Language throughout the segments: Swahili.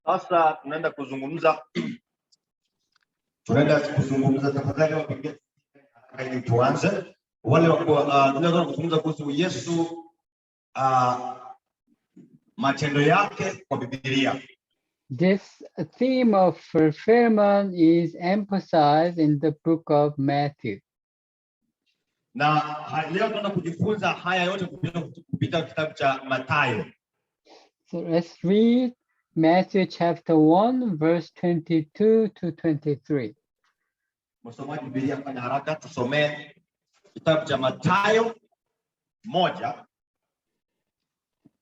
Sasa tunaenda kuzungumza tafadhali wapigie ili tuanze. Wale tunaweza kuzungumza kuhusu Yesu matendo yake kwa Biblia. This theme of fulfillment is emphasized in the book of Matthew. Na leo tunaenda kujifunza haya yote kupitia kitabu cha Mathayo. So let's read Matthew chapter 1 verse 22 to 23. Msomaji Biblia kwa haraka tusomee kitabu cha Mathayo 1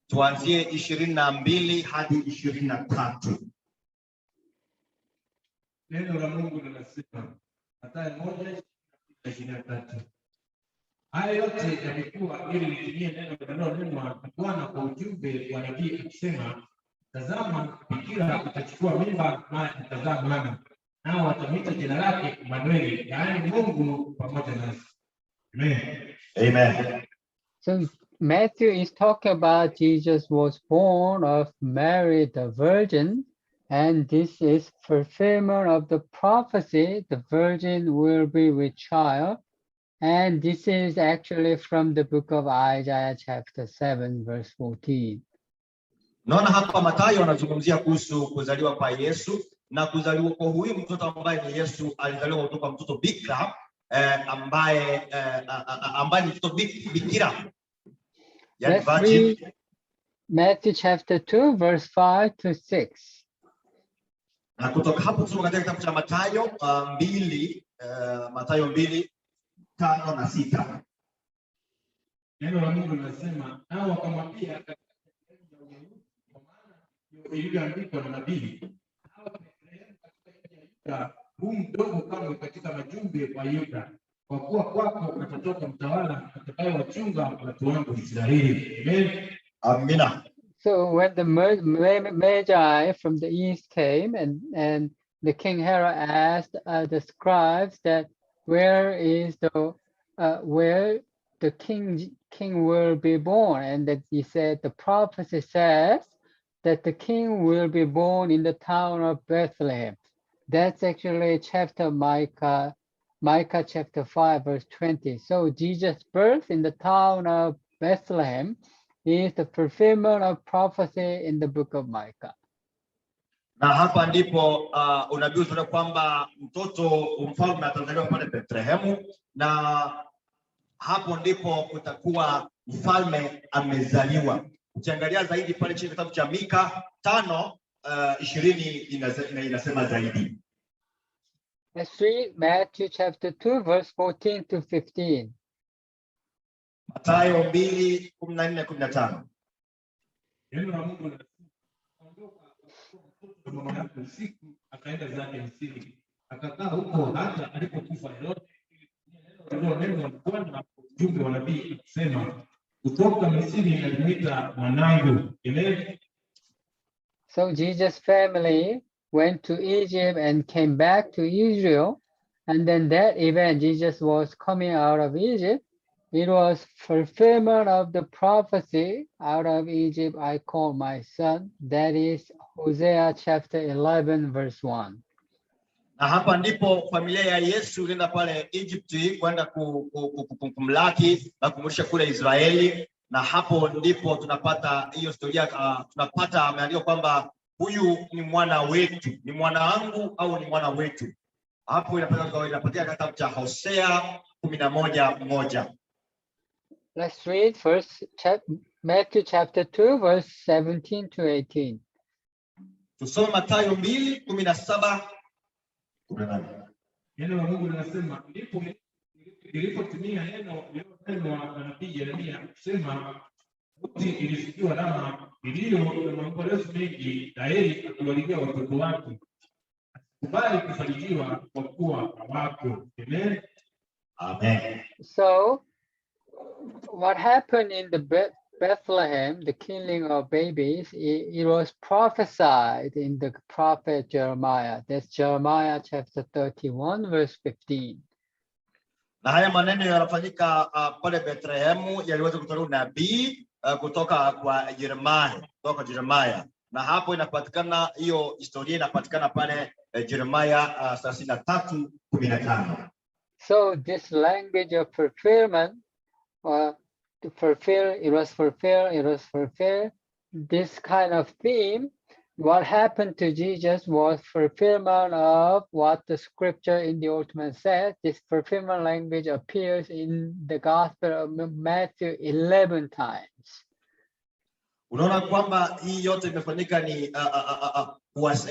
tuanzie 22 hadi 23. Neno la Mungu linasema Mathayo 1:23. Haya yote yalikuwa ili litimie neno linalonenwa na Bwana kwa ujumbe wa nabii akisema, tazama bikira atachukua mimba naye atazaa mwana, nao watamwita jina lake Emmanuel, yaani Mungu pamoja nasi. Amen. Amen. So Matthew is talking about Jesus was born of Mary the Virgin, and this is fulfillment of the prophecy, the virgin will be with child. And this is actually from the book of Isaiah chapter 7 verse 14. Naona hapa Mathayo anazungumzia kuhusu kuzaliwa kwa Yesu, na kuzaliwa kwa huyu mtoto ambaye ni Yesu alizaliwa kutoka mtoto bikira ambaye ni mtoto bikira. Let's read Matthew chapter 2 verse 5 to 6. Na kutoka hapo tusome katika kitabu cha Mathayo 2 Mathayo 2:5 na 6. Neno la Mungu linasema, nao wakamwambia kwa maana ilivyoandikwa na nabii, huu mdogo kama katika majumbe wa Yuda, kwa kuwa kwako atatoka mtawala atakayewachunga watu wangu Israeli. Amen. Amina. So when the Magi from the east came, and the King Herod asked the scribes that where the king will be born, and that he said the prophecy says that the king will be born in the town of Bethlehem. That's actually chapter Micah chapter 5 verse 20. So Jesus' birth in the town of Bethlehem is the fulfillment of prophecy in the book of Micah. Na hapa ndipo unabii unasema kwamba mtoto mfalme atazaliwa pale Bethlehemu, na hapo ndipo kutakuwa mfalme amezaliwa. Ukiangalia zaidi pale chini kitabu cha Mika 5:20 inasema zaidi. Let's read Matthew chapter 2 verse 14 to 15. Mathayo 2:14-15. Neno la Mungu linasema, mama yake usiku akaenda zake Misri, akakaa huko hata alipokufa Herode. Neno la Bwana ujumbe wa nabii akisema, kutoka Misri nalimuita mwanangu. Amen. So Jesus' family went to Egypt and came back to Israel, and then that event, Jesus was coming out of Egypt, it was fulfillment of the prophecy, out of Egypt I call my son. That is Hosea chapter 11 verse 1. Na hapa ndipo familia ya Yesu ilienda pale Egypt kwenda kumlaki na kumrudisha kule Israeli, na hapo ndipo tunapata hiyo historia. Tunapata ameandika kwamba huyu ni mwana wetu, ni mwana wangu au ni mwana wetu. Hapo inapatia kitabu cha Hosea 11:1. Let's read first Matthew chapter 2 verse 17 to 18. Tusome Mathayo 2:17. Neno la Mungu linasema, ndipo ilipotimia neno lililonenwa na nabii Yeremia kusema, sauti ilisikiwa Rama, iliyo na maombolezo mengi, Raheli akiwalilia watoto wake, asikubali kufarijiwa kwa kuwa hawako. Amen. Amen. So what happened in the Bethlehem, the killing of babies, it was prophesied in the prophet Jeremiah. That's Jeremiah chapter 31 verse 15. Na haya maneno yanafanyika pale Bethlehemu, yaliweza kutolewa nabii kutoka kwa Jeremiah, Na hapo inapatikana hiyo historia inapatikana pale Jeremiah 33:15. So this language of fulfillment, to fulfill, it was fulfilled. This kind of theme, what happened to Jesus was fulfillment of what the scripture in the Old Testament says. This fulfillment language appears in the Gospel of Matthew 11 times. Unaona kwamba hii yote imefanyika ni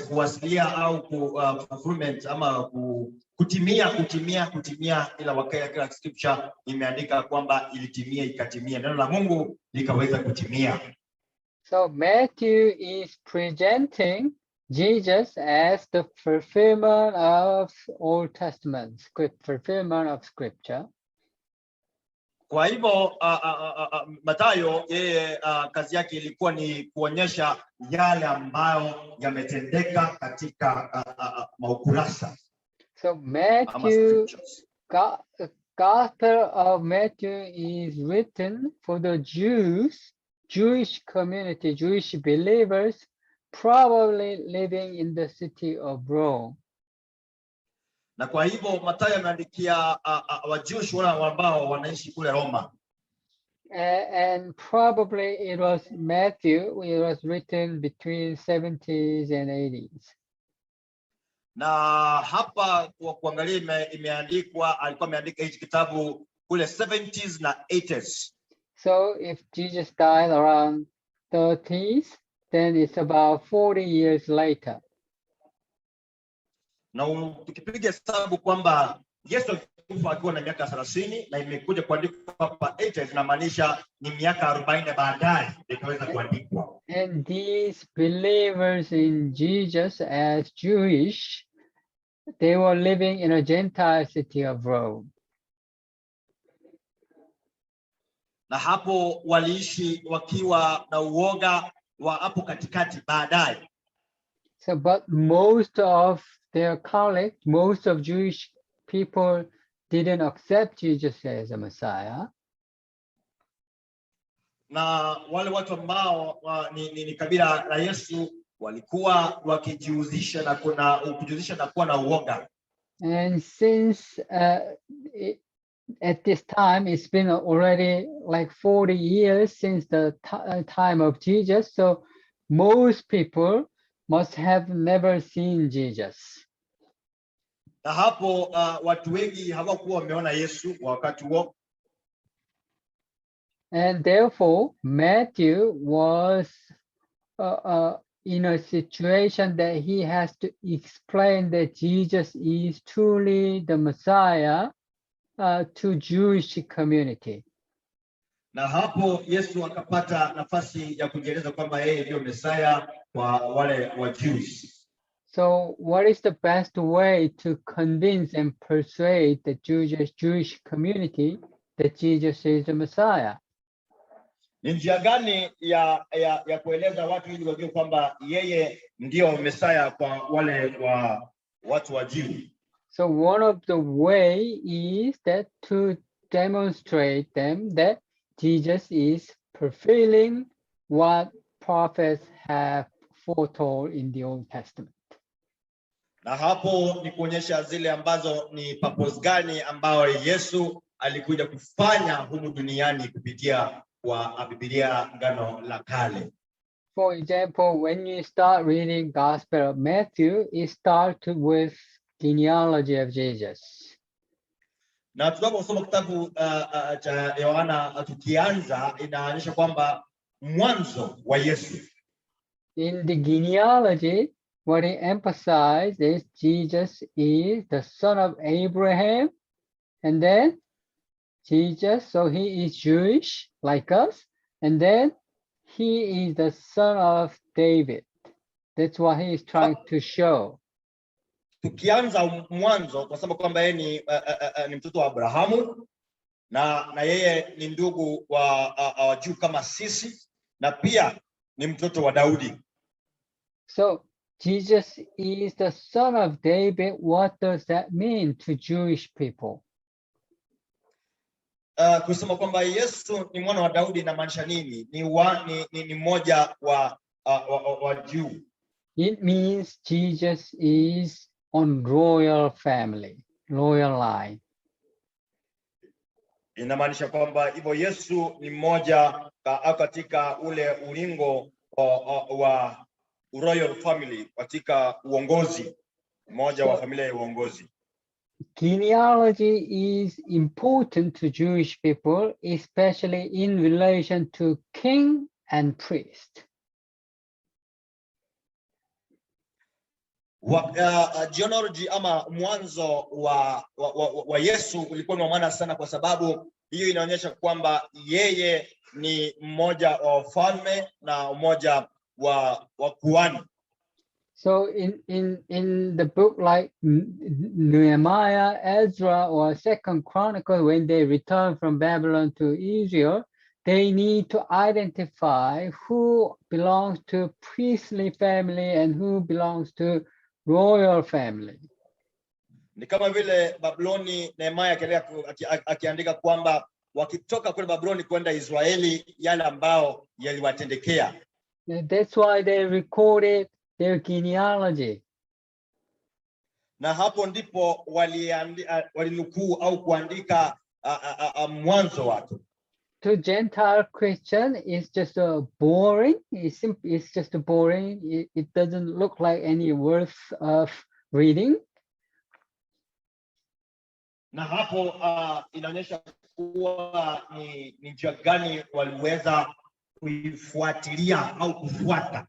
kuwasilia au fulfillment ama kutimia ila wakati kila scripture imeandika kwamba ilitimia ikatimia, neno la Mungu likaweza kutimia. So Matthew is presenting Jesus as the fulfillment of Old Testament, fulfillment of scripture. Kwa hivyo Mathayo yeye kazi yake ilikuwa ni kuonyesha yale ambayo yametendeka katika maukurasa. So Matthew, Gospel of Matthew is written for the Jewish community, Jewish believers, probably living in the city of Rome. Na kwa hivyo Mathayo ameandikia Wajewish wale ambao wanaishi kule Roma. And probably it was Matthew, it was written between 70s and 80s. Na hapa kwa kuangalia imeandikwa, alikuwa ameandika hichi kitabu kule 70s na 80s. So if Jesus died around 30s, then it's about 40 years later. Na tukipiga hesabu kwamba Yesu alikufa akiwa na miaka 30 na imekuja kuandikwa hapa 80s, inamaanisha ni miaka 40 baadaye ikaweza kuandikwa. And these believers in Jesus as Jewish, they were living in a Gentile city of Rome. Na hapo waliishi wakiwa na uoga wa hapo katikati baadaye. So but most of their colleagues, most of Jewish people didn't accept Jesus as a Messiah. Na wale watu ambao ni kabila la Yesu walikuwa wakijihusisha na kuwa na uoga. And since at this time it's been already like 40 years since the time of Jesus, so most people must have never seen Jesus. Na hapo watu wengi hawakuwa wameona Yesu wakati huo. And therefore Matthew was in a situation that he has to explain that Jesus is truly the Messiah to Jewish community. Na hapo Yesu akapata nafasi ya kujieleza kwamba yeye ndio Messiah kwa wale wa Jews. So what is the best way to convince and persuade the Jewish community that Jesus is the Messiah? Ni njia gani ya kueleza watu ili wajue kwamba yeye ndio Messiah kwa wale wa watu wa Jew? So one of the way is that to demonstrate them that Jesus is fulfilling what prophets have foretold in the Old Testament. Na hapo ni kuonyesha zile ambazo ni purpose gani ambayo Yesu alikuja kufanya humu duniani kupitia kwa Biblia Agano la Kale. For example, when you start reading Gospel of Matthew, it starts with genealogy of Jesus. Na tunaposoma kitabu cha Yohana tukianza inaonyesha kwamba mwanzo wa Yesu. In the genealogy, what he emphasized is Jesus is the son of Abraham, and then Jesus, so he is Jewish like us, and then he is the son of David. That's what he is trying to show. Tukianza mwanzo tunasema kwamba yeye ni mtoto wa Abrahamu na yeye ni ndugu wa Jew kama sisi, na pia ni mtoto wa Daudi. So Jesus is the son of David. What does that mean to Jewish people? Kusema kwamba Yesu ni mwana wa Daudi inamaanisha nini? Ni mmoja wa wa juu. It means Jesus is on royal family, royal line. Inamaanisha kwamba hivyo Yesu ni mmoja katika ule ulingo wa royal family, katika uongozi, mmoja wa familia ya uongozi. Genealogy is important to Jewish people, especially in relation to king and priest. Genealogy ama mwanzo wa Yesu ulikuwa na maana sana, kwa sababu hiyo inaonyesha kwamba yeye ni mmoja wa wafalme na mmoja wa kuhani. So in the book like Nehemiah, Ezra, or Second Chronicles, when they return from Babylon to Israel, they need to identify who belongs to priestly family and who belongs to royal family. Ni kama vile Babiloni, Nehemiah akiandika kwamba wakitoka kule Babiloni kwenda Israeli, yale ambao yaliwatendekea. That's why they recorded their genealogy. Na hapo ndipo walinukuu au kuandika mwanzo wake. To Gentile Christian, it's just boring. It's just boring. It doesn't look like any worth of reading. Na hapo inaonyesha kuwa ni njia gani waliweza kuifuatilia au kufuata.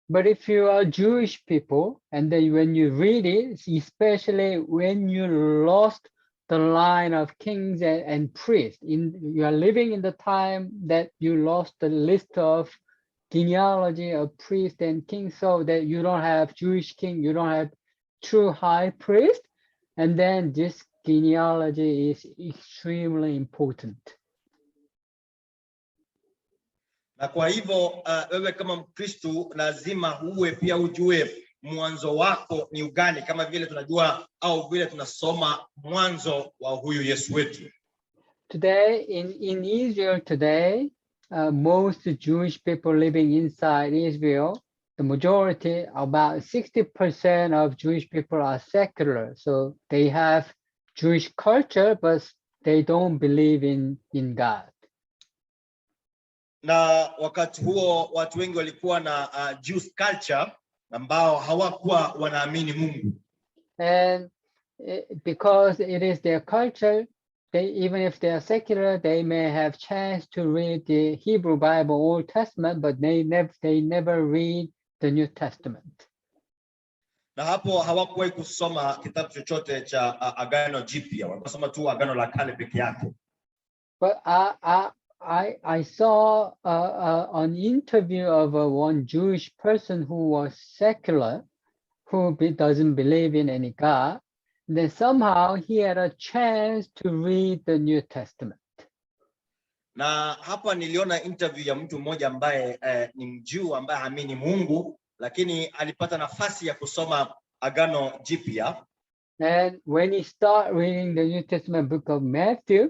But if you are Jewish people, and then when you read it, especially when you lost the line of kings and priests, you are living in the time that you lost the list of genealogy of priests and kings, so that you don't have Jewish king, you don't have true high priest, and then this genealogy is extremely important. Na kwa hivyo wewe kama Mkristo lazima uwe pia ujue mwanzo wako ni ugani, kama vile tunajua au vile tunasoma mwanzo wa huyu Yesu wetu. Today in Israel today, most Jewish people living inside Israel, the majority, about 60% of Jewish people are secular. So they have Jewish culture, but they don't believe in God. Na wakati huo watu wengi walikuwa na Jewish culture ambao hawakuwa wanaamini Mungu. And because it is their culture, even if they are secular, they may have chance to read the Hebrew Bible, Old Testament, but they never read the New Testament. Na hapo hawakuwahi kusoma kitabu chochote cha Agano Jipya, wanasoma tu Agano la Kale peke yake. But I saw an interview of one Jewish person who was secular, who doesn't believe in any God. Then somehow he had a chance to read the New Testament. Na hapa niliona interview ya mtu mmoja ambaye ni Mjuu ambaye haamini Mungu, lakini alipata nafasi ya kusoma Agano Jipya. And when he started reading the New Testament book of Matthew,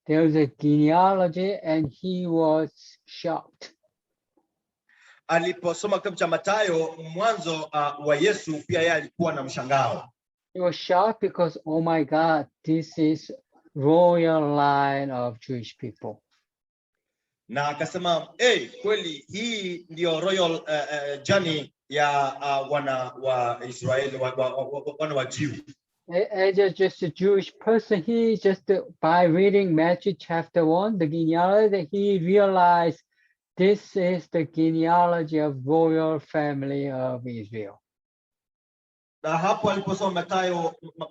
there was a genealogy and he was shocked. Aliposoma kitabu cha Mathayo mwanzo wa Yesu, pia yeye alikuwa na mshangao. He was shocked because, oh my God, this is royal line of Jewish people. Na akasema, kweli hii ndio royal journey ya wana wa Israeli, wana wa Jew. As just a Jewish person, he just by reading Matthew chapter 1, the genealogy, he realized this is the genealogy of royal family of Israel. Na hapo aliposoma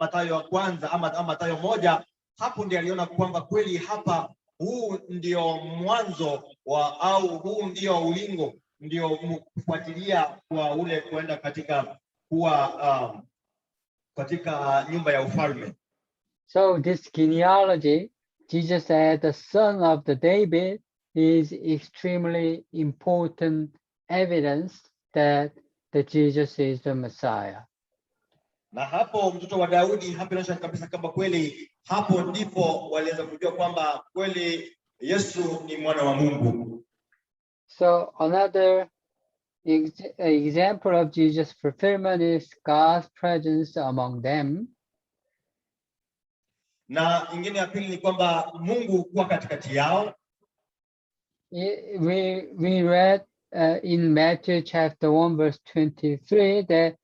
Mathayo wa kwanza ama Mathayo 1, hapo ndiye aliona kwamba kweli hapa huu ndio mwanzo au huu ndio ulingo, ndio kufuatilia kwa ule kwenda katika kuwa katika nyumba ya ufalme. So this genealogy, Jesus as the son of the David, is extremely important evidence that Jesus is the Messiah. Na hapo mtoto wa Daudi, hapo inaonyesha kabisa kwamba kweli hapo ndipo waliweza kujua kwamba kweli Yesu ni mwana wa Mungu. So another example of Jesus' fulfillment is God's presence among them. Na ingine ya pili ni kwamba Mungu kuwa katikati yao. We read in Matthew chapter 1 verse 23 that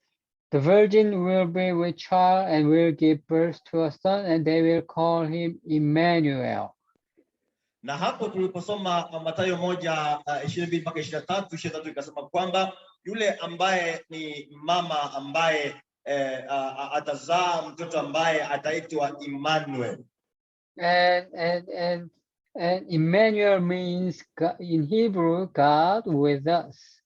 the virgin will be with child and will give birth to a son and they will call him Emmanuel. Na hapo tuliposoma Mathayo 1:22 mpaka 23 ikasema kwamba yule ambaye ni mama ambaye atazaa mtoto ambaye ataitwa Emmanuel. And Emmanuel means in Hebrew God with us.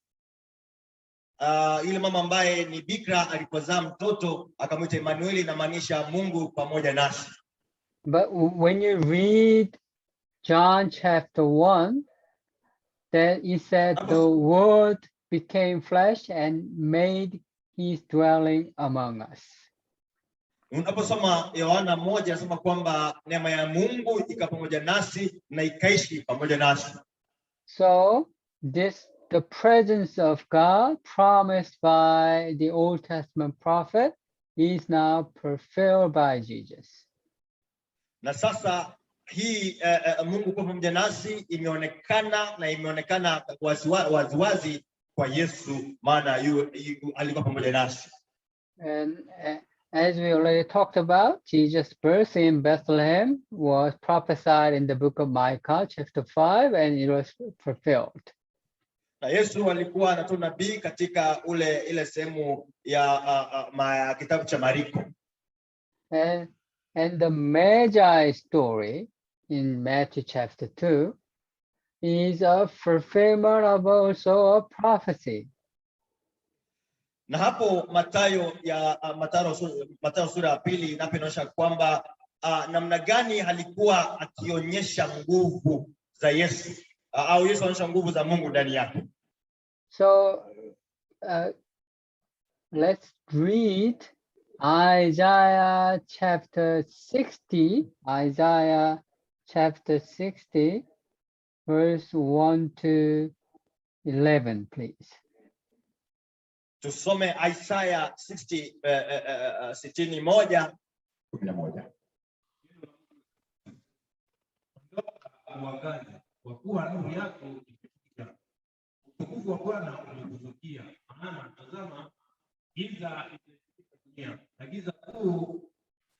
Yule mama ambaye ni bikira alipozaa mtoto akamwita Emmanuel, inamaanisha Mungu pamoja nasi. But when you read John chapter 1, that it said the word became flesh and made his dwelling among us. Unaposoma Yohana 1 anasema kwamba neema ya Mungu ika pamoja nasi na ikaishi pamoja nasi. So the presence of God promised by the Old Testament prophet is now fulfilled by Jesus. Na sasa hii Mungu kwa pamoja nasi imeonekana waziwazi kwa Yesu, maana alikuwa pamoja nasi. And as we already talked about, Jesus' birth in Bethlehem was prophesied in the book of Micah chapter 5 and it was fulfilled. Na Yesu alikuwa anatoa nabii katika ile sehemu ya kitabu cha Mariko. And the Magi story in Matthew chapter 2 is a fulfillment of also a prophecy. Na hapo Mathayo sura ya 2 inaonyesha kwamba namna gani alikuwa akionyesha nguvu za Yesu au Yesu anaonyesha nguvu za Mungu ndani yake. So let's read Isaiah chapter 60 verse 1 to 11, please. Tusome Isaiah 61:11. Kwa kuwa nuru yako imefikia, utukufu wa Bwana umekuzukia. Maana tazama, giza itafunika dunia na giza kuu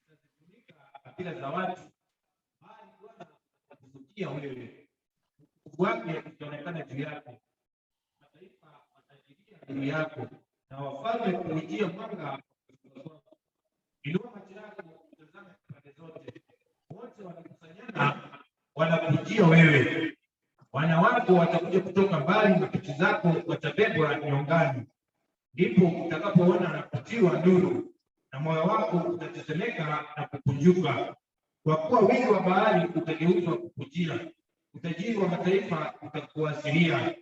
itafunika kabila za watu, bali Bwana atakuzukia wewe, utukufu wake utaonekana juu yako. Mataifa watajilia juu yako na wafalme kuujia mwanga. Inua macho yako utazame pande zote, wote wanakusanyana wanakujia wewe. Wana wako watakuja kutoka mbali na pichi zako watabebwa nyongani. Ndipo utakapoona kutiwa nuru na moyo wako utatetemeka na kukunjuka. Kwa kuwa wingi wa bahari utageuzwa kukujia, utajiri wa mataifa utakuasilia,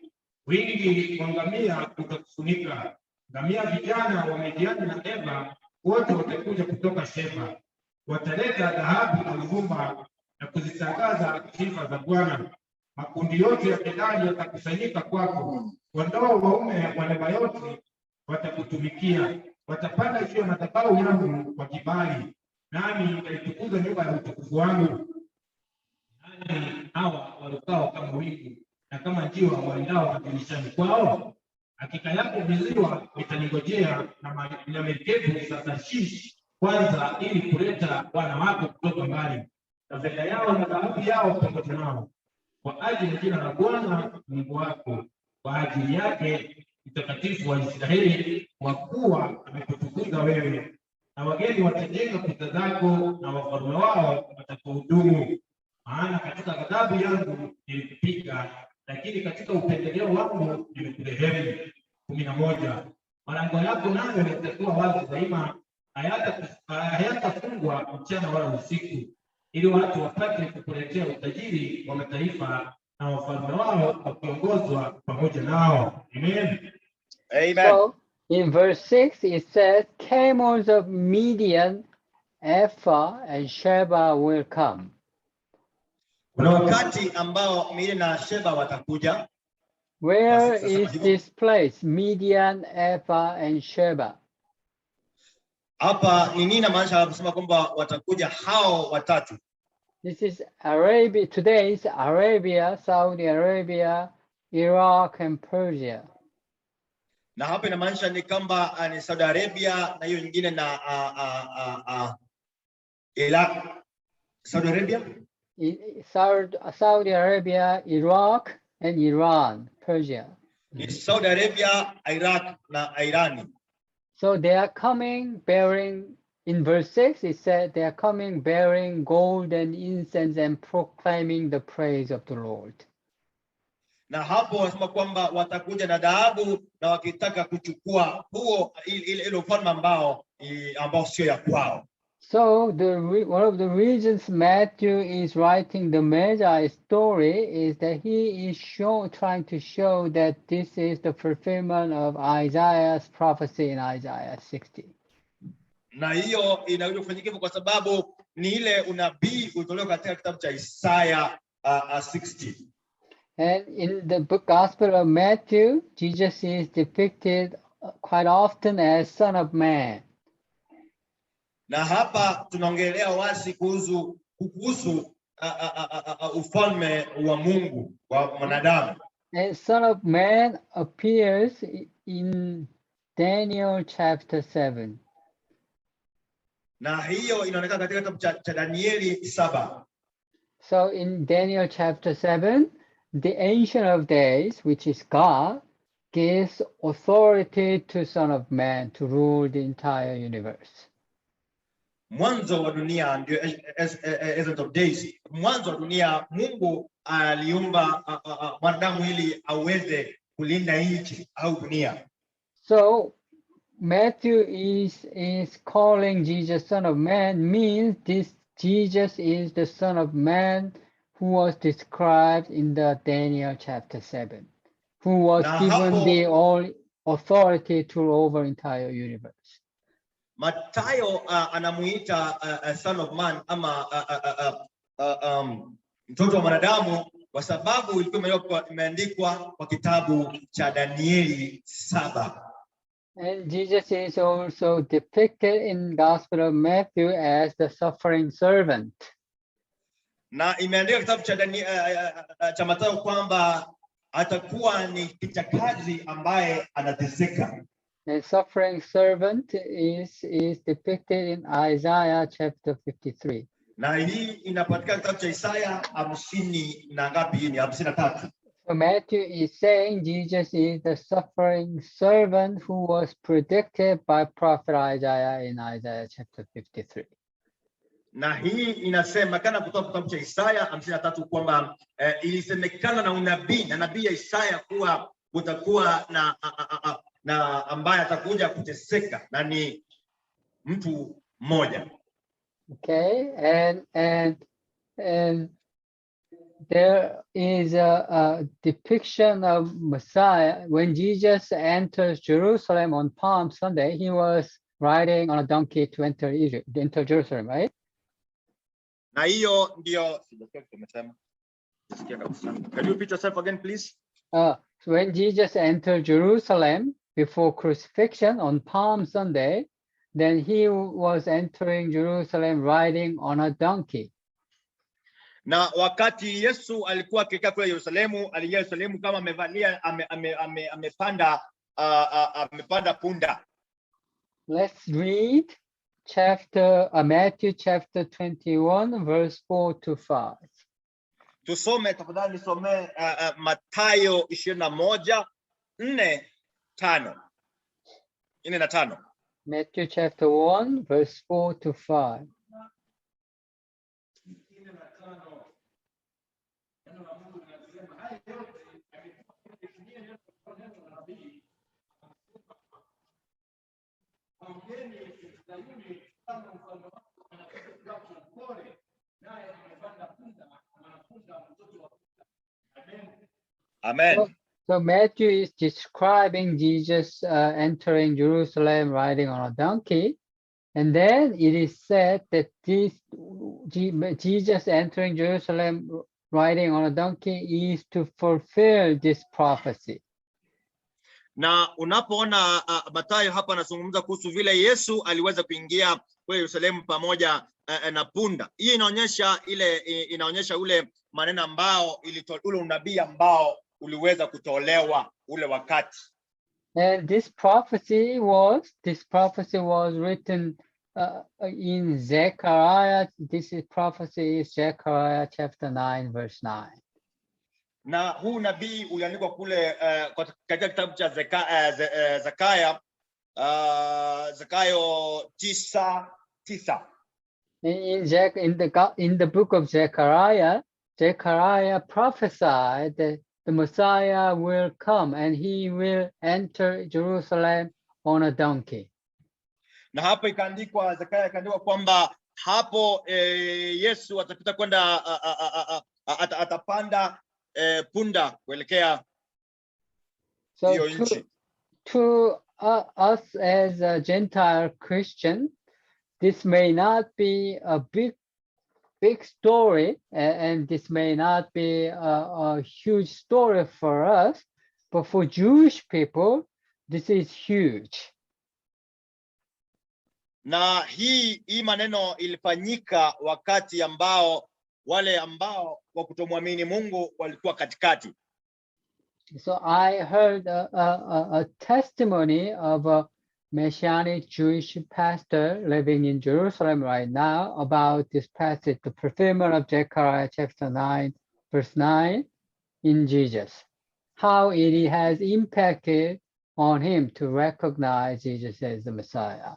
wingi wa ngamia utakufunika. Ngamia vijana wa Midiani na Eva wote watakuja kutoka Sheba. Wataleta dhahabu na uvumba na kuzitangaza sifa za Bwana. Makundi yote ya Kedani yatakusanyika kwako. Kondoo waume wa Nebayoti watakutumikia. Watapanda juu ya madhabahu yangu kwa kibali, nami nitaitukuza nyumba ya utukufu wangu. Nani hawa walukao kama wingu na kama njiwa waendao madirishani kwao? Hakika yako viziwa vitaningojea na merikebu za Tarshish kwanza, ili kuleta wana wako kutoka mbali, na fedha yao na dhahabu yao pamoja nao, kwa ajili ya jina la Bwana Mungu wako, kwa ajili yake mtakatifu wa Israeli, kwa kuwa amekutukuza wewe. Na wageni watajenga kuta zako, na wafalme wao watakuhudumu. Maana katika ghadhabu yangu nilikupiga, lakini katika upendeleo wangu nimekurehemu. 11. Malango yako nayo yatakuwa wazi daima, hayatafungwa mchana wala usiku, ili watu wapate kukuletea utajiri wa mataifa na wafalme wao wakiongozwa pamoja nao. Amen. Amen. So in verse 6 it says, camels of Midian, Ephah and Sheba will come. Kuna wakati ambao Midian na Sheba watakuja. Where Sasa is hivyo, this place? Median, Ephah, and Sheba. hapa ni nini inamaanisha kusema kwamba watakuja hao watatu? This is Arabia. Today is Arabia, Saudi Arabia, Iraq, and Persia. Na hapa inamaanisha ni kwamba ni Saudi Arabia na hiyo nyingine na Iraq. Saudi Arabia, Saudi Arabia, Iraq, and Iran, Persia. ni Saudi Arabia, Iraq na Irani. So they are coming bearing, in verse 6, it said they are coming bearing gold and incense and proclaiming the praise of the Lord. Na hapo wanasema kwamba watakuja na dhahabu na wakitaka kuchukua huo ile ufalme ambao sio ya kwao. So one of the reasons Matthew is writing the Magi story is that he is trying to show that this is the fulfillment of Isaiah's prophecy in Isaiah 60. Na hiyo inaweza kufanyika kwa sababu ni ile unabii ulitolewa katika kitabu cha Isaya 60. And in the Gospel of Matthew, Jesus is depicted quite often as Son of Man. Na hapa tunaongelea wazi kuhusu ufalme wa Mungu wa mwanadamu. And Son of Man appears in Daniel chapter 7. Na hiyo inaonekana katika kitabu cha Danieli 7. So in Daniel chapter 7, the Ancient of Days, which is God, gives authority to Son of Man to rule the entire universe. Mwanzo wa dunia ndio Ancient of Days. Mwanzo wa dunia Mungu aliumba mwanadamu ili aweze kulinda nchi au dunia. So Matthew is calling Jesus Son of Man means this Jesus is the Son of Man who was described in the Daniel chapter 7, who was given the all authority to rule over entire universe. Mathayo anamuita Son of Man ama mtoto wa mwanadamu kwa sababu ilikuwa imeandikwa kwa kitabu cha Danieli 7. And Jesus is also depicted in Gospel of Matthew as the suffering servant. Na imeandikwa kitabu cha Mathayo kwamba atakuwa ni kijakazi ambaye anateseka. The suffering servant is depicted in Isaiah chapter 53. Na hii inapatikana kitabu cha Isaya 50 na ngapi? Hii ni 53. So Matthew is saying Jesus is the suffering servant who was predicted by prophet Isaiah in Isaiah chapter 53. Na hii inasemekana kutoka kitabu cha Isaya 53 kwamba ilisemekana na unabii na nabii ya Isaya kuwa kutakuwa na ambaye atakuja kuteseka na ni mtu mmoja. Okay, and there is a depiction of Messiah. When Jesus enters Jerusalem on Palm Sunday, he was riding on a donkey to enter Jerusalem, right? Na hiyo ndio tumesema. Can you repeat yourself again, please? So when Jesus entered Jerusalem before crucifixion on Palm Sunday, then he was entering Jerusalem riding on a donkey. Na wakati Yesu alikuwa akikaa kule Yerusalemu, aliingia Yerusalemu kama amevalia amepanda punda. Let's read Matthew chapter 21 verse 4 to 5. Tusome tafadhali, nisome Mathayo 21 4 na 5. Matthew chapter 1 verse 4 to 5. Amen. So Matthew is describing Jesus entering Jerusalem riding on a donkey. And then it is said that Jesus entering Jerusalem riding on a donkey is to fulfill this prophecy. Na unapoona Mathayo hapa anazungumza kuhusu vile Yesu aliweza kuingia kule Yerusalemu pamoja na punda. Hii inaonyesha ule maneno ambao ule unabii ambao uliweza kutolewa ule wakati. And this prophecy was written in Zechariah. Prophecy is Zechariah chapter 9 verse 9. Na huu nabii uliandikwa kule katika kitabu cha Zekayo 9:9. In the book of Zechariah prophesied that the Messiah will come and he will enter Jerusalem on a donkey. Na hapo ikaandikwa, Zekayo ikaandikwa kwamba hapo Yesu atapita kwenda atapanda punda kuelekea hiyo nchi. To us as a Gentile Christian, this may not be a big story, and this may not be a huge story for us, but for Jewish people, this is huge. Na hii maneno ilifanyika wakati ambao wale ambao wa kutomwamini Mungu walikuwa katikati. So I heard a testimony of a Messianic Jewish pastor living in Jerusalem right now about this passage, the fulfillment of Zechariah chapter 9, verse 9 in Jesus, how it has impacted on him to recognize Jesus as the Messiah.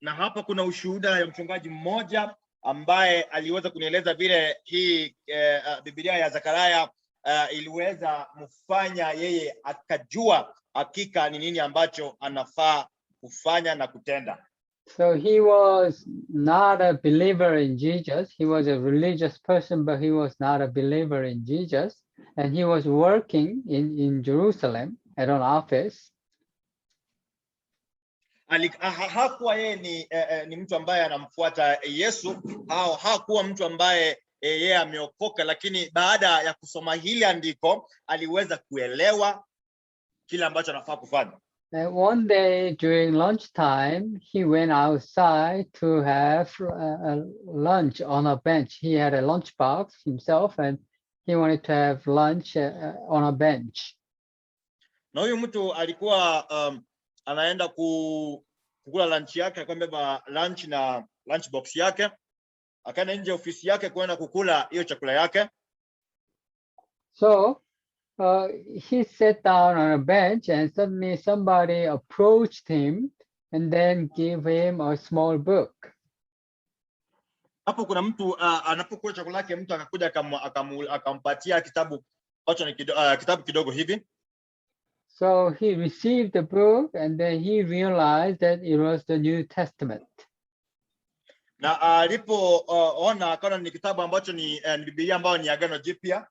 Na hapa kuna ushuhuda ya mchungaji mmoja ambaye aliweza kunieleza vile hii Biblia ya Zekaria iliweza mfanya yeye akajua hakika ni nini ambacho anafaa kufanya na kutenda. So he was not a believer in Jesus. He was a religious person, but he was not a believer in Jesus. And he was working in Jerusalem at an office. Hakuwa yeye ni mtu ambaye anamfuata Yesu, au hakuwa mtu ambaye yeye ameokoka, lakini baada ya kusoma hili andiko aliweza kuelewa kile ambacho anafaa kufanya. And one day during lunchtime, he went outside to have lunch on a bench. He had a lunchbox himself, and he wanted to have lunch on a bench. Na huyu mtu alikuwa anaenda kukula lunch yake, akabeba lunch na lunch box yake, akaenda nje ofisi yake kwenda kukula hiyo chakula yake. So he sat down on a bench, and suddenly somebody approached him and then gave him a small book. Hapo kuna mtu anapokula chakula yake, mtu akakuja akampatia kitabu ambacho ni kitabu kidogo hivi. So he received the book, and then he realized that it was the New Testament. Na alipoona akaona ni kitabu ambacho ni Biblia ambayo ni Agano Jipya.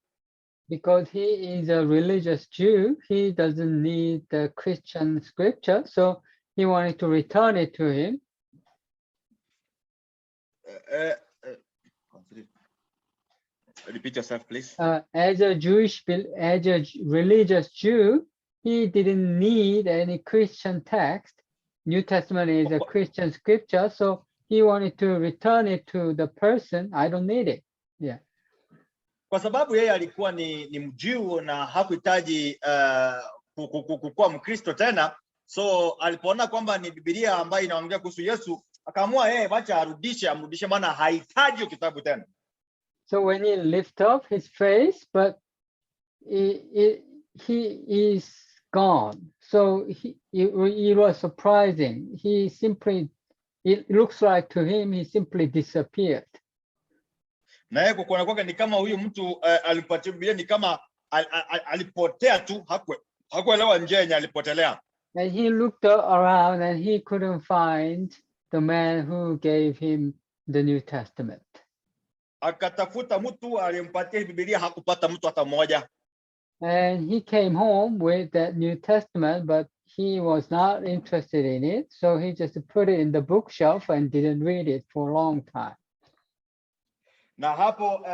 Because he is a religious Jew, he doesn't need the Christian scripture, so he wanted to return it to him. Repeat yourself, please. As a religious Jew, he didn't need any Christian text. New Testament is a Christian scripture, so he wanted to return it to the person. I don't need it. Yeah. Kwa sababu yeye alikuwa ni Mjuu na hakuhitaji kuwa Mkristo tena, so alipoona kwamba ni Biblia ambayo inaongea kuhusu Yesu, akaamua yeye wacha amrudishe, maana hahitaji kitabu tena. So when he lift up his face, but he is gone. So it was surprising. It looks like to him he simply disappeared. Na yeye kuona kwake ni kama huyu mtu alipatia Biblia ni kama alipotea tu, hakuelewa njia yenye alipotelea. And he looked around and he couldn't find the man who gave him the New Testament. Akatafuta mtu aliyempatia Biblia, hakupata mtu hata mmoja. And he came home with that New Testament, but he was not interested in it, so he just put it in the bookshelf and didn't read it for a long time. Na hapo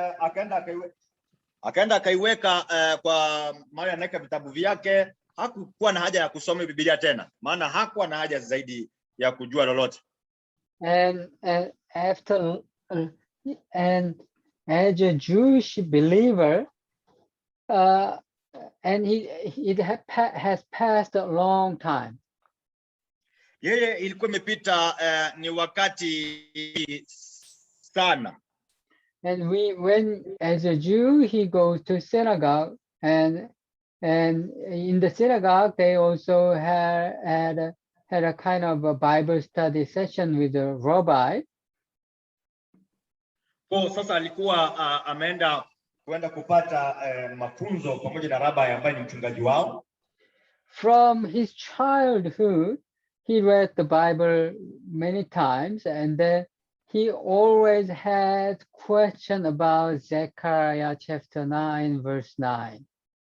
akaenda akaiweka kwa mahali anaweka vitabu vyake. Hakukuwa na haja ya kusoma Biblia tena, maana hakuwa na haja zaidi ya kujua lolote. And after and as a Jewish believer, and it has passed a long time. Yeye ilikuwa imepita ni wakati sana. And when as a Jew he goes to synagogue, and in the synagogue they also had a kind of a Bible study session with the rabbi. Kwa sasa alikuwa ameenda kwenda kupata mafunzo pamoja na rabbi ambaye ni mchungaji wao. From his childhood he read the Bible many times, and then he always had question about Zechariah chapter 9 verse 9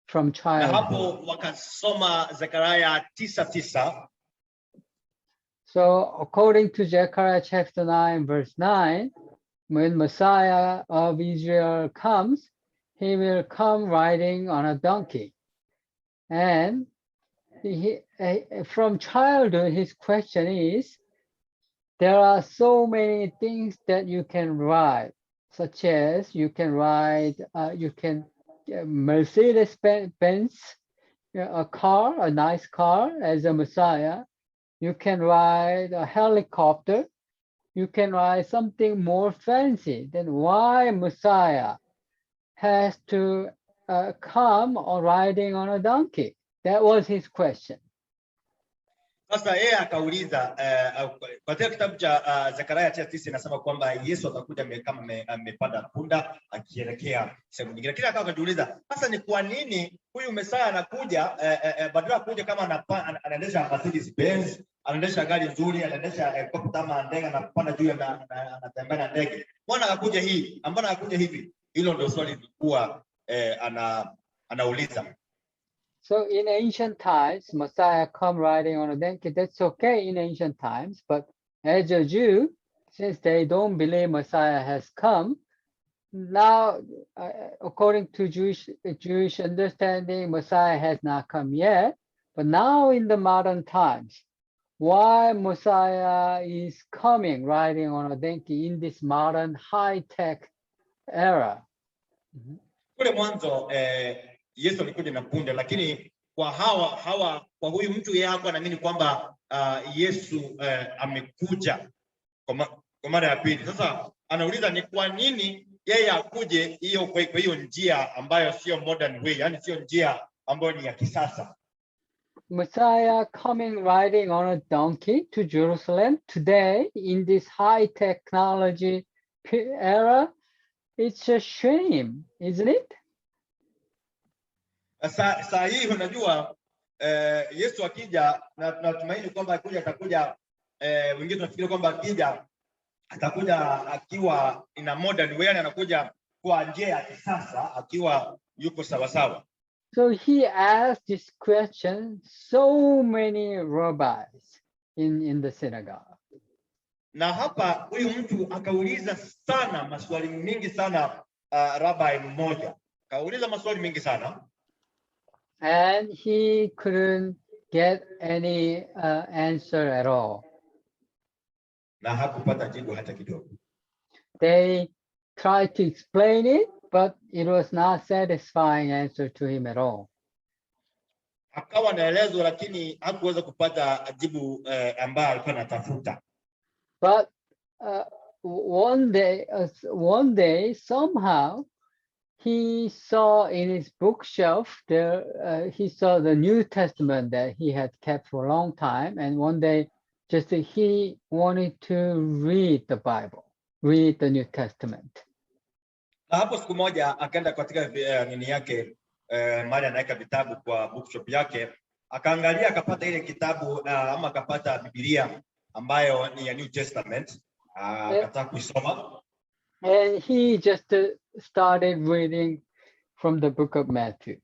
from childhood. Na hapo wakasoma Zechariah 9:9. So according to Zechariah chapter 9 verse 9, when Messiah of Israel comes, he will come riding on a donkey. And from childhood, his question is, there are so many things that you can ride, such as you can ride, Mercedes-Benz, a car, a nice car as a Messiah. You can ride a helicopter. You can ride something more fancy. Then why Messiah has to come on riding on a donkey? That was his question. Sasa yeye akauliza katika kitabu cha Zechariah 9:9 inasema kwamba Yesu atakuja kama amepanda punda akielekea sehemu nyingine. Kila akajiuliza, sasa ni kwa nini huyu Messiah anakuja badala kuja kama anaendesha Mercedes Benz, anaendesha gari nzuri, anaendesha helikopta ama ndege, anapanda juu na anatembea na ndege. Mbona akakuja hii? Mbona akakuja hivi? Hilo ndio swali lilikuwa anauliza. So in ancient times, Messiah come riding on a donkey. That's okay in ancient times, but as a Jew, since they don't believe Messiah has come, now according to Jewish understanding, Messiah has not come yet. But now in the modern times, why Messiah is coming riding on a donkey in this modern high-tech era? Kule mwanzo Yesu alikuja na punda, lakini kwa kwa huyu mtu yeye hapo anaamini kwamba Yesu amekuja kwa mara ya pili. Sasa anauliza ni kwa nini yeye akuje kwa hiyo njia ambayo sio modern way, yani sio njia ambayo ni ya kisasa. Messiah coming riding on a donkey to Jerusalem today in this high technology era, it's a shame, isn't it? Saa hii unajua Yesu akija na tunatumaini kwamba atakuja wengine tunafikiri kwamba akija atakuja akiwa in a modern way, anakuja kwa njia ya kisasa akiwa yuko sawa sawa. So he asked this question so many rabbis in the synagogue. Na hapa huyu mtu akauliza sana maswali mingi sana, rabbi mmoja akauliza maswali mingi sana. And he couldn't get any answer at all. Na hakupata jibu hata kidogo. They tried to explain it, but it was not satisfying answer to him at all. Akawa naelezo lakini hakuweza kupata jibu ambayo alikuwa anatafuta. But one day somehow he saw in his bookshelf there, he saw the New Testament that he had kept for a long time, and one day just he wanted to read the Bible, read the New Testament. Hapo siku moja akaenda katika nini yake mahali anaweka vitabu kwa bookshop yake, akaangalia akapata ile kitabu ama akapata Biblia ambayo ni ya New Testament, akataka kuisoma. And he just started reading from the book of Matthew.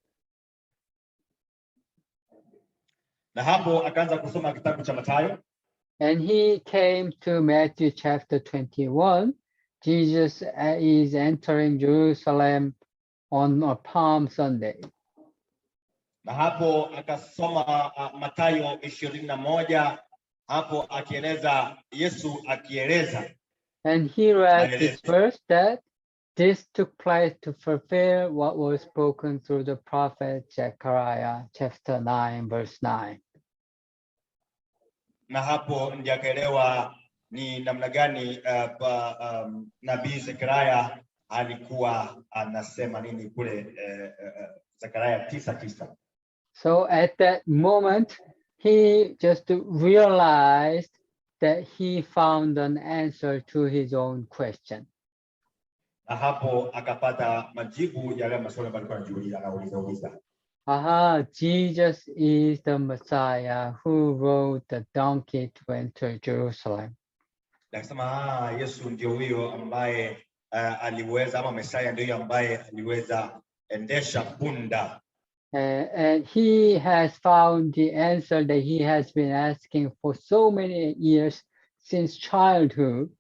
Na hapo akaanza kusoma kitabu cha Mathayo. And he came to Matthew chapter 21. Jesus is entering Jerusalem on a Palm Sunday. Na hapo akasoma Mathayo 21 hapo akieleza Yesu akieleza And he read this maelezo. verse that this took place to fulfill what was spoken through the prophet Zechariah, chapter 9, verse 9. Na hapo ndiye akaelewa ni namna gani nabii Zekaria alikuwa anasema nini kule Zekaria 9:9. So at that moment, he just realized that he found an answer to his own question. Na hapo akapata majibu yale maswali ambayo alikuwa anauliza. Aha, Jesus is the Messiah who rode the donkey to enter Jerusalem. Nasema Yesu ndio huyo ambaye aliweza, ama Messiah ndio ambaye aliweza endesha punda. And he has found the answer that he has been asking for so many years since childhood.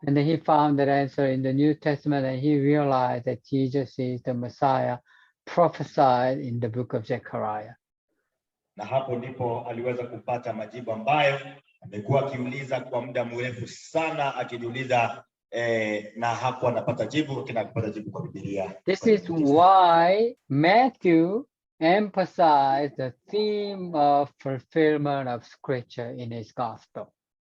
And then he found that answer in the New Testament, and he realized that Jesus is the Messiah prophesied in the book of Zechariah. Na hapo ndipo aliweza kupata majibu ambayo amekuwa akiuliza kwa muda mrefu sana akijiuliza, na hapo anapata jibu, kupata jibu kwa Biblia. This is why Matthew emphasized the theme of fulfillment of scripture in his gospel.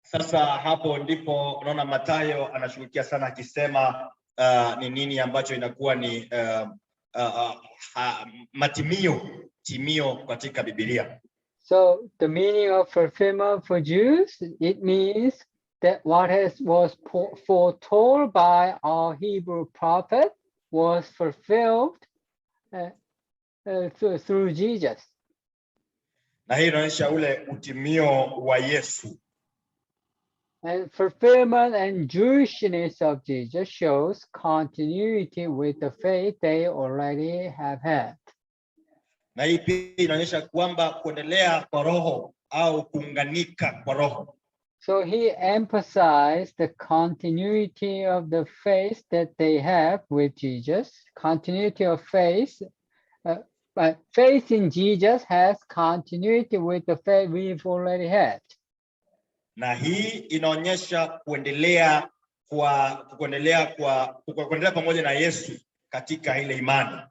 Sasa hapo ndipo unaona Mathayo anashughulikia sana akisema ni nini ambacho inakuwa ni timio katika Biblia. So the meaning of fulfillment for Jews, it means that what was foretold by our Hebrew prophet was fulfilled through Jesus. Na hii inaonyesha ule utimio wa Yesu. And fulfillment and Jewishness of Jesus shows continuity with the faith they already have had. Na hii pia inaonyesha kwamba kuendelea kwa roho au kuunganika kwa roho. So he emphasized the continuity of the faith that they have with Jesus. Continuity of faith, but faith in Jesus has continuity with the faith we've already had. Na hii inaonyesha kuendelea pamoja na Yesu katika ile imani.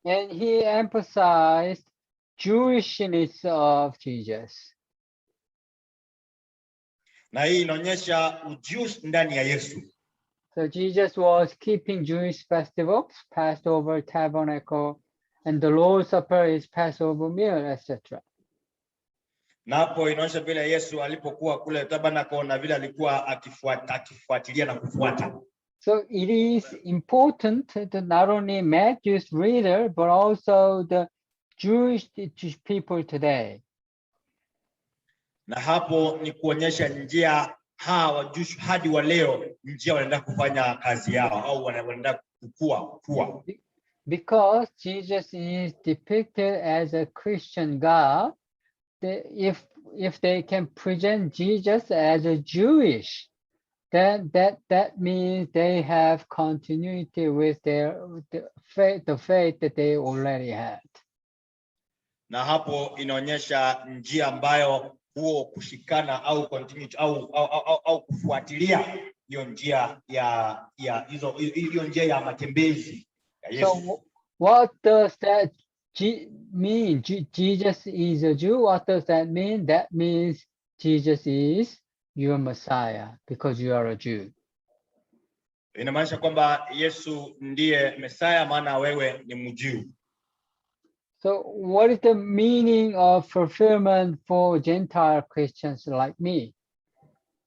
And he emphasized Jewishness of Jesus. Na hii inaonyesha ujuzi ndani ya Yesu. So Jesus was keeping Jewish festivals, Passover, Tabernacle, and the Lord's Supper is Passover meal, etc. Na hapo inaonyesha vile Yesu alipokuwa kule Tabernacle na vile alikuwa akifuatilia na kufuata. So it is important to not only Matthew's reader, but also the Jewish people today. Na hapo ni kuonyesha njia hawa Jewish hadi wa leo njia wanaenda kufanya kazi yao au wanaenda kukua. Because Jesus is depicted as a Christian God, if they can present Jesus as a Jewish, then that means they have continuity with the faith that they already had. Na hapo inaonyesha njia ambayo huo kushikana au continuity au kufuatilia hiyo njia hiyo njia ya matembezi ya Yesu. So what does that mean? Jesus is a Jew. What does that mean? That means Jesus is your Messiah because you are a Jew. Inamaanisha kwamba Yesu ndiye Messiah maana wewe ni Mjuu. So what is the meaning of fulfillment for Gentile Christians like me?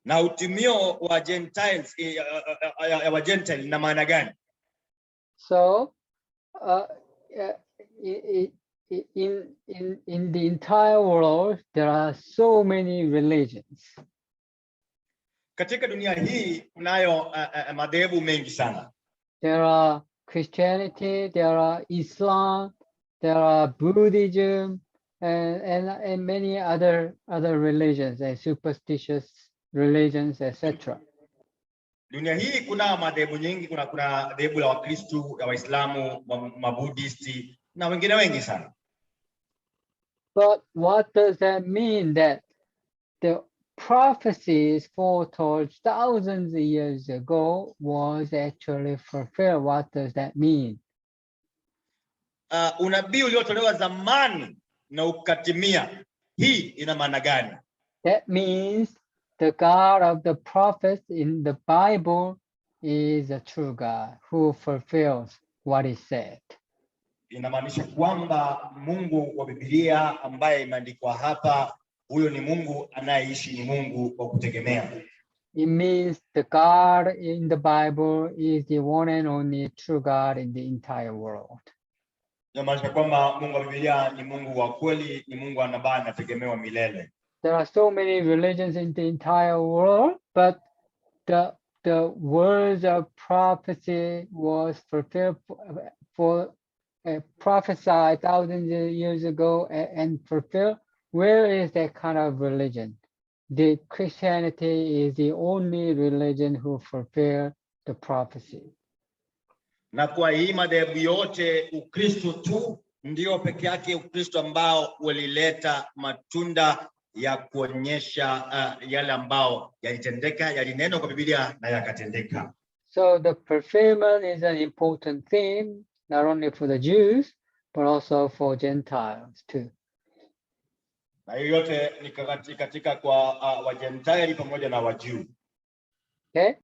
Na utimio wa Gentiles wa Gentile ina maana gani? So in the entire world there are so many religions. Katika dunia hii kunayo madhehebu mengi sana. There are Christianity, there are Islam, there are Buddhism, and many other religions and superstitious religions, etc. Dunia hii kuna madhehebu nyingi, kuna dhehebu la Wakristo, ya Waislamu, Mabuddhisti na wengine wengi sana. But what does that mean that the prophecies foretold thousands of years ago was actually fulfilled? What does that mean? Unabii uliotolewa zamani na ukatimia, hii ina maana gani? That means the God of the prophets in the Bible is a true God who fulfills what he said. Inamaanisha kwamba Mungu wa Biblia ambaye imeandikwa hapa, huyo ni Mungu anayeishi, ni Mungu wa kutegemea. It means the God in the Bible is the one and only true God in the entire world. Inamaanisha kwamba Mungu wa Biblia ni Mungu wa kweli, ni Mungu ambaye anategemewa milele. There are so many religions in the entire world, but the words of prophecy was fulfilled for prophesied thousands of years ago and fulfilled. Where is that kind of religion? The Christianity is the only religion who fulfilled the prophecy. Na kwa hii madhehebu yote, Ukristo tu ndio peke yake Ukristo ambao ulileta matunda ya kuonyesha yale ambao yalitendeka, yalinenwa kwa Biblia na yakatendeka. So the fulfillment is an important theme, not only for the Jews, but also for Gentiles too. Na hiyo yote ni katika kwa Wagentile pamoja na Wajuu. Okay?